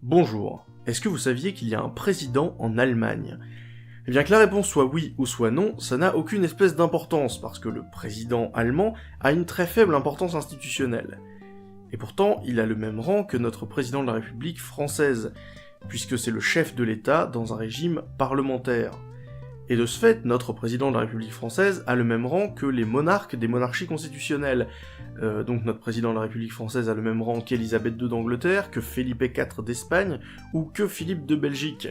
Bonjour, est-ce que vous saviez qu'il y a un président en Allemagne? Eh bien que la réponse soit oui ou soit non, ça n'a aucune espèce d'importance, parce que le président allemand a une très faible importance institutionnelle. Et pourtant, il a le même rang que notre président de la République française, puisque c'est le chef de l'État dans un régime parlementaire. Et de ce fait, notre président de la République française a le même rang que les monarques des monarchies constitutionnelles. Donc notre président de la République française a le même rang qu'Élisabeth II d'Angleterre, que Philippe IV d'Espagne, ou que Philippe de Belgique.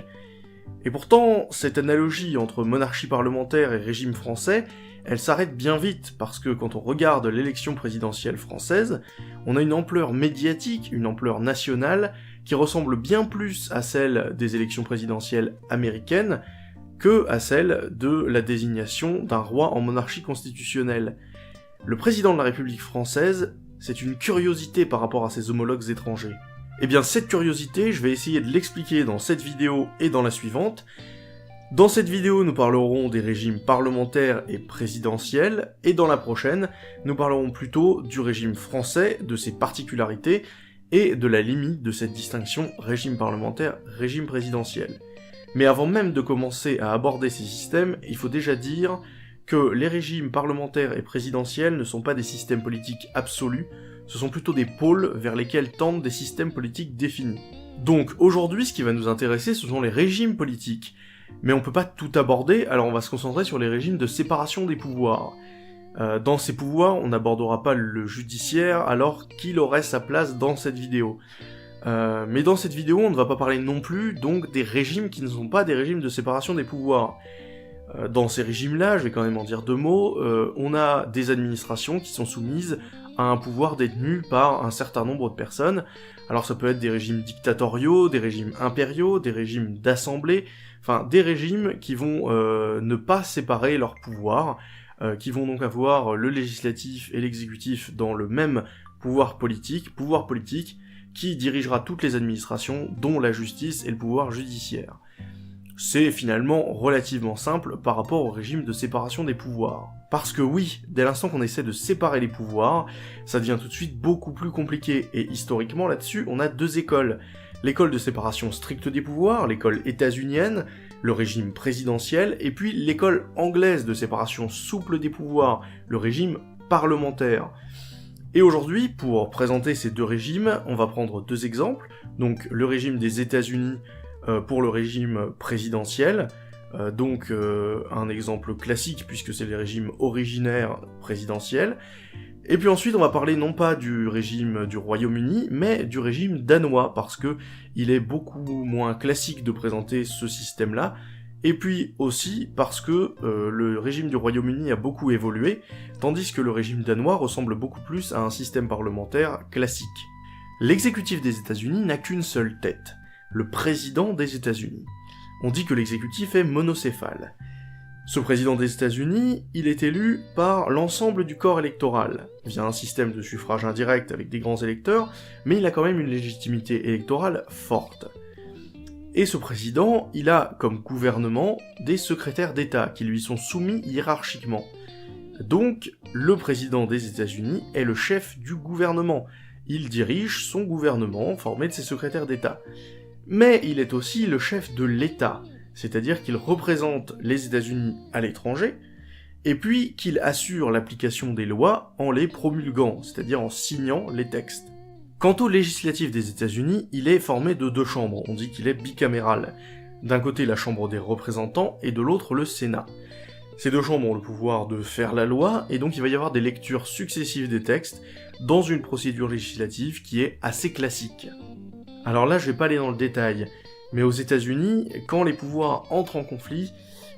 Et pourtant, cette analogie entre monarchie parlementaire et régime français, elle s'arrête bien vite, parce que quand on regarde l'élection présidentielle française, on a une ampleur médiatique, une ampleur nationale, qui ressemble bien plus à celle des élections présidentielles américaines, que à celle de la désignation d'un roi en monarchie constitutionnelle. Le président de la République française, c'est une curiosité par rapport à ses homologues étrangers. Et bien cette curiosité, je vais essayer de l'expliquer dans cette vidéo et dans la suivante. Dans cette vidéo, nous parlerons des régimes parlementaires et présidentiels, et dans la prochaine, nous parlerons plutôt du régime français, de ses particularités, et de la limite de cette distinction régime parlementaire-régime présidentiel. Mais avant même de commencer à aborder ces systèmes, il faut déjà dire que les régimes parlementaires et présidentiels ne sont pas des systèmes politiques absolus, ce sont plutôt des pôles vers lesquels tendent des systèmes politiques définis. Donc aujourd'hui, ce qui va nous intéresser, ce sont les régimes politiques. Mais on peut pas tout aborder, alors on va se concentrer sur les régimes de séparation des pouvoirs. Dans ces pouvoirs, on n'abordera pas le judiciaire, alors qu'il aurait sa place dans cette vidéo. Mais dans cette vidéo, on ne va pas parler non plus donc des régimes qui ne sont pas des régimes de séparation des pouvoirs. Dans ces régimes-là, je vais quand même en dire deux mots, on a des administrations qui sont soumises à un pouvoir détenu par un certain nombre de personnes. Alors ça peut être des régimes dictatoriaux, des régimes impériaux, des régimes d'assemblée, enfin des régimes qui vont ne pas séparer leurs pouvoirs, qui vont donc avoir le législatif et l'exécutif dans le même pouvoir politique qui dirigera toutes les administrations, dont la justice et le pouvoir judiciaire. C'est finalement relativement simple par rapport au régime de séparation des pouvoirs. Parce que oui, dès l'instant qu'on essaie de séparer les pouvoirs, ça devient tout de suite beaucoup plus compliqué, et historiquement là-dessus, on a deux écoles. L'école de séparation stricte des pouvoirs, l'école états-unienne, le régime présidentiel, et puis l'école anglaise de séparation souple des pouvoirs, le régime parlementaire. Et aujourd'hui, pour présenter ces deux régimes, on va prendre deux exemples, donc le régime des États-Unis pour le régime présidentiel, un exemple classique puisque c'est les régimes originaires présidentiels, et puis ensuite on va parler non pas du régime du Royaume-Uni, mais du régime danois, parce que il est beaucoup moins classique de présenter ce système-là, et puis aussi parce que le régime du Royaume-Uni a beaucoup évolué, tandis que le régime danois ressemble beaucoup plus à un système parlementaire classique. L'exécutif des États-Unis n'a qu'une seule tête, le président des États-Unis. On dit que l'exécutif est monocéphale. Ce président des États-Unis, il est élu par l'ensemble du corps électoral, via un système de suffrage indirect avec des grands électeurs, mais il a quand même une légitimité électorale forte. Et ce président, il a comme gouvernement des secrétaires d'État qui lui sont soumis hiérarchiquement. Donc, le président des États-Unis est le chef du gouvernement. Il dirige son gouvernement formé de ses secrétaires d'État. Mais il est aussi le chef de l'État, c'est-à-dire qu'il représente les États-Unis à l'étranger, et puis qu'il assure l'application des lois en les promulguant, c'est-à-dire en signant les textes. Quant au législatif des États-Unis, il est formé de deux chambres, on dit qu'il est bicaméral. D'un côté la Chambre des représentants, et de l'autre le Sénat. Ces deux chambres ont le pouvoir de faire la loi, et donc il va y avoir des lectures successives des textes, dans une procédure législative qui est assez classique. Alors là, je vais pas aller dans le détail, mais aux États-Unis, quand les pouvoirs entrent en conflit,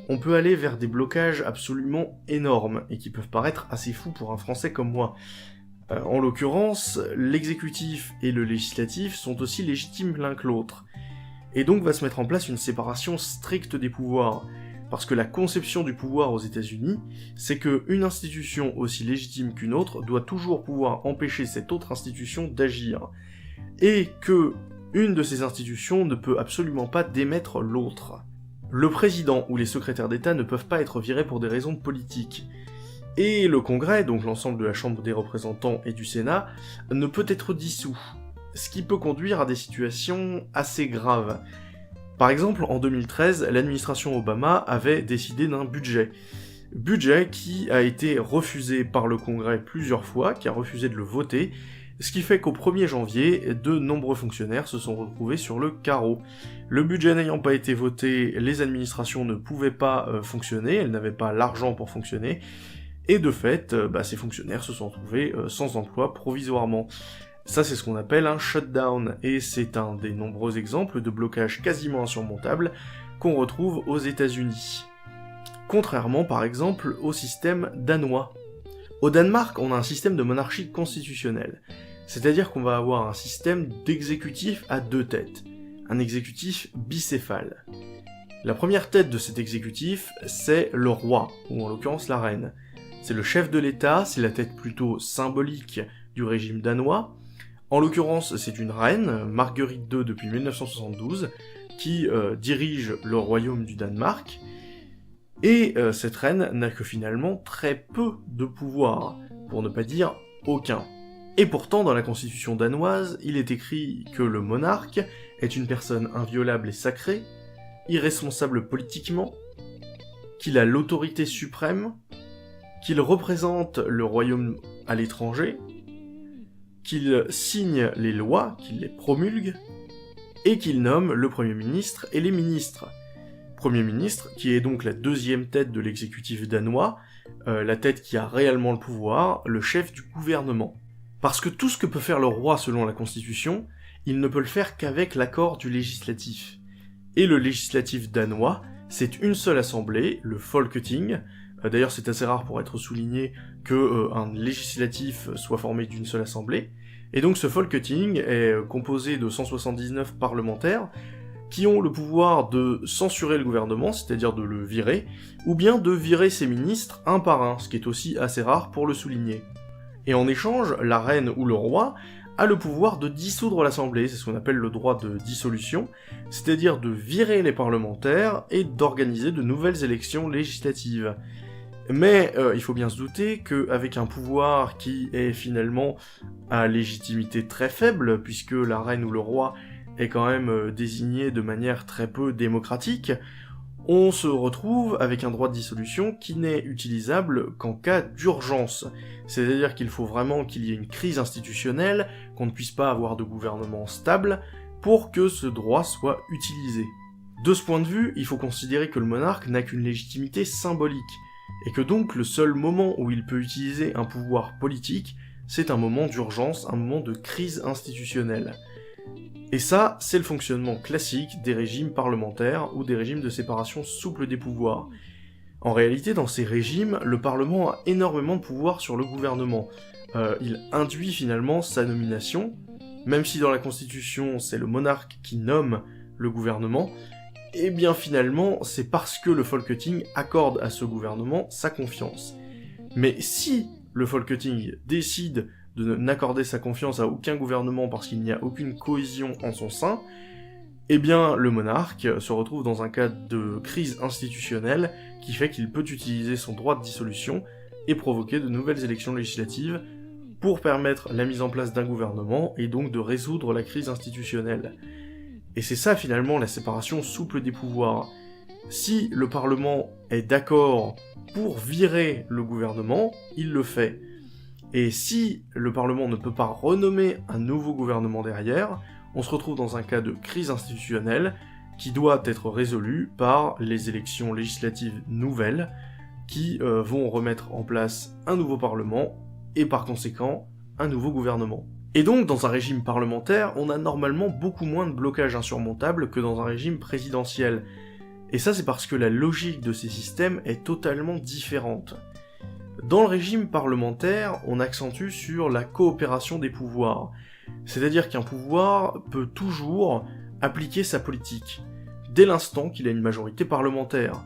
on peut aller vers des blocages absolument énormes, et qui peuvent paraître assez fous pour un Français comme moi. En l'occurrence, l'exécutif et le législatif sont aussi légitimes l'un que l'autre. Et donc va se mettre en place une séparation stricte des pouvoirs, parce que la conception du pouvoir aux États-Unis, c'est qu'une institution aussi légitime qu'une autre doit toujours pouvoir empêcher cette autre institution d'agir, et que une de ces institutions ne peut absolument pas démettre l'autre. Le président ou les secrétaires d'État ne peuvent pas être virés pour des raisons politiques, et le Congrès, donc l'ensemble de la Chambre des représentants et du Sénat, ne peut être dissous. ce qui peut conduire à des situations assez graves. Par exemple, en 2013, l'administration Obama avait décidé d'un budget qui a été refusé par le Congrès plusieurs fois, qui a refusé de le voter, ce qui fait qu'au 1er janvier, de nombreux fonctionnaires se sont retrouvés sur le carreau. Le budget n'ayant pas été voté, les administrations ne pouvaient pas fonctionner, elles n'avaient pas l'argent pour fonctionner, et de fait, ces fonctionnaires se sont retrouvés sans emploi provisoirement. Ça, c'est ce qu'on appelle un shutdown, et c'est un des nombreux exemples de blocage quasiment insurmontable qu'on retrouve aux États-Unis. Contrairement, par exemple, au système danois. Au Danemark, on a un système de monarchie constitutionnelle, c'est-à-dire qu'on va avoir un système d'exécutif à 2 têtes, un exécutif bicéphale. La première tête de cet exécutif, c'est le roi, ou en l'occurrence la reine. C'est le chef de l'État, c'est la tête plutôt symbolique du régime danois. En l'occurrence, c'est une reine, Marguerite II depuis 1972, qui dirige le royaume du Danemark, et cette reine n'a que finalement très peu de pouvoir, pour ne pas dire aucun. Et pourtant, dans la constitution danoise, il est écrit que le monarque est une personne inviolable et sacrée, irresponsable politiquement, qu'il a l'autorité suprême, qu'il représente le royaume à l'étranger, qu'il signe les lois, qu'il les promulgue, et qu'il nomme le Premier ministre et les ministres. Premier ministre, qui est donc la deuxième tête de l'exécutif danois, la tête qui a réellement le pouvoir, le chef du gouvernement. Parce que tout ce que peut faire le roi selon la Constitution, il ne peut le faire qu'avec l'accord du législatif. Et le législatif danois, c'est une seule assemblée, le Folketing. D'ailleurs, c'est assez rare pour être souligné que un législatif soit formé d'une seule assemblée. Et donc ce Folketing est composé de 179 parlementaires qui ont le pouvoir de censurer le gouvernement, c'est-à-dire de le virer, ou bien de virer ses ministres un par un, ce qui est aussi assez rare pour le souligner. Et en échange, la reine ou le roi a le pouvoir de dissoudre l'Assemblée, c'est ce qu'on appelle le droit de dissolution, c'est-à-dire de virer les parlementaires et d'organiser de nouvelles élections législatives. Mais il faut bien se douter qu'avec un pouvoir qui est finalement à légitimité très faible, puisque la reine ou le roi est quand même désigné de manière très peu démocratique, on se retrouve avec un droit de dissolution qui n'est utilisable qu'en cas d'urgence. C'est-à-dire qu'il faut vraiment qu'il y ait une crise institutionnelle, qu'on ne puisse pas avoir de gouvernement stable, pour que ce droit soit utilisé. De ce point de vue, il faut considérer que le monarque n'a qu'une légitimité symbolique, et que donc le seul moment où il peut utiliser un pouvoir politique, c'est un moment d'urgence, un moment de crise institutionnelle. Et ça, c'est le fonctionnement classique des régimes parlementaires ou des régimes de séparation souple des pouvoirs. En réalité, dans ces régimes, le Parlement a énormément de pouvoir sur le gouvernement. Il induit finalement sa nomination, même si dans la Constitution, c'est le monarque qui nomme le gouvernement, et bien finalement, c'est parce que le Folketing accorde à ce gouvernement sa confiance. Mais si le Folketing décide de n'accorder sa confiance à aucun gouvernement parce qu'il n'y a aucune cohésion en son sein, eh bien le monarque se retrouve dans un cas de crise institutionnelle qui fait qu'il peut utiliser son droit de dissolution et provoquer de nouvelles élections législatives pour permettre la mise en place d'un gouvernement et donc de résoudre la crise institutionnelle. Et c'est ça finalement la séparation souple des pouvoirs. Si le Parlement est d'accord pour virer le gouvernement, il le fait. Et si le Parlement ne peut pas renommer un nouveau gouvernement derrière, on se retrouve dans un cas de crise institutionnelle qui doit être résolu par les élections législatives nouvelles qui vont remettre en place un nouveau Parlement et par conséquent un nouveau gouvernement. Et donc dans un régime parlementaire, on a normalement beaucoup moins de blocages insurmontables que dans un régime présidentiel. Et ça c'est parce que la logique de ces systèmes est totalement différente. Dans le régime parlementaire, on accentue sur la coopération des pouvoirs. C'est-à-dire qu'un pouvoir peut toujours appliquer sa politique, dès l'instant qu'il a une majorité parlementaire.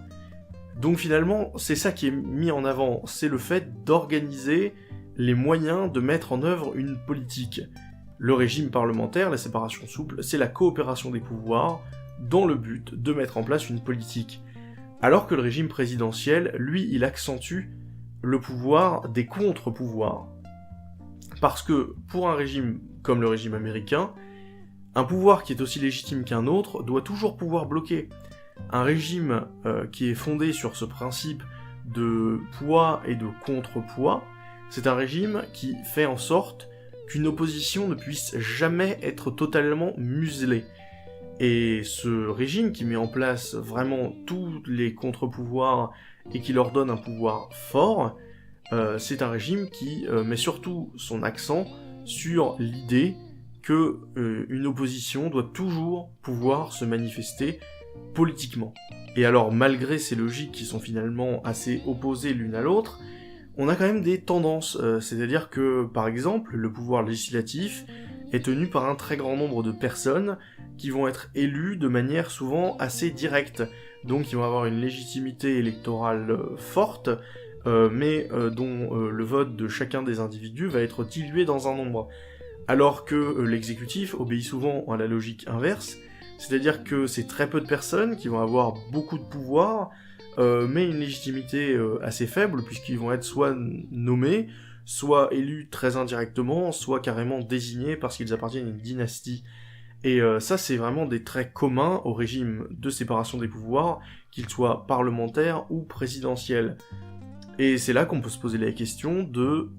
Donc finalement, c'est ça qui est mis en avant, c'est le fait d'organiser les moyens de mettre en œuvre une politique. Le régime parlementaire, la séparation souple, c'est la coopération des pouvoirs dans le but de mettre en place une politique. Alors que le régime présidentiel, lui, il accentue le pouvoir des contre-pouvoirs. Parce que, pour un régime comme le régime américain, un pouvoir qui est aussi légitime qu'un autre doit toujours pouvoir bloquer. Un régime qui est fondé sur ce principe de poids et de contrepoids, c'est un régime qui fait en sorte qu'une opposition ne puisse jamais être totalement muselée. Et ce régime qui met en place vraiment tous les contre-pouvoirs et qui leur donne un pouvoir fort, c'est un régime qui met surtout son accent sur l'idée que une opposition doit toujours pouvoir se manifester politiquement. Et alors, malgré ces logiques qui sont finalement assez opposées l'une à l'autre, on a quand même des tendances, c'est-à-dire que, par exemple, le pouvoir législatif est tenu par un très grand nombre de personnes qui vont être élues de manière souvent assez directe, donc ils vont avoir une légitimité électorale forte, mais dont le vote de chacun des individus va être dilué dans un nombre. Alors que l'exécutif obéit souvent à la logique inverse, c'est-à-dire que c'est très peu de personnes qui vont avoir beaucoup de pouvoir, mais une légitimité assez faible, puisqu'ils vont être soit nommés, soit élus très indirectement, soit carrément désignés parce qu'ils appartiennent à une dynastie. Et ça, c'est vraiment des traits communs au régime de séparation des pouvoirs, qu'il soit parlementaire ou présidentiel. Et c'est là qu'on peut se poser la question de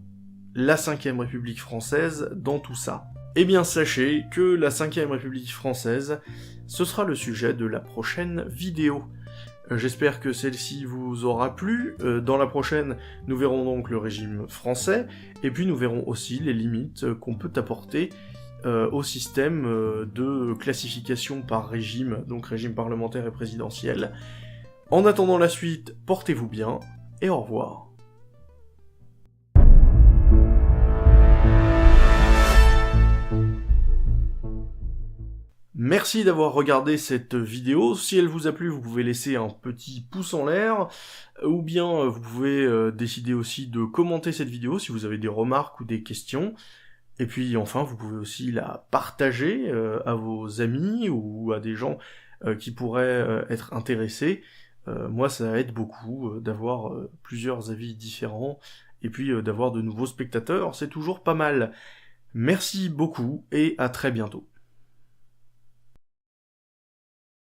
la 5ème République française dans tout ça. Eh bien, sachez que la 5ème République française, ce sera le sujet de la prochaine vidéo. J'espère que celle-ci vous aura plu. Dans la prochaine, nous verrons donc le régime français, et puis nous verrons aussi les limites qu'on peut apporter au système de classification par régime, donc régime parlementaire et présidentiel. En attendant la suite, portez-vous bien, et au revoir. Merci d'avoir regardé cette vidéo. Si elle vous a plu, vous pouvez laisser un petit pouce en l'air, ou bien vous pouvez décider aussi de commenter cette vidéo si vous avez des remarques ou des questions. Et puis enfin, vous pouvez aussi la partager à vos amis ou à des gens qui pourraient être intéressés. Moi, ça aide beaucoup d'avoir plusieurs avis différents, et puis d'avoir de nouveaux spectateurs, c'est toujours pas mal. Merci beaucoup, et à très bientôt.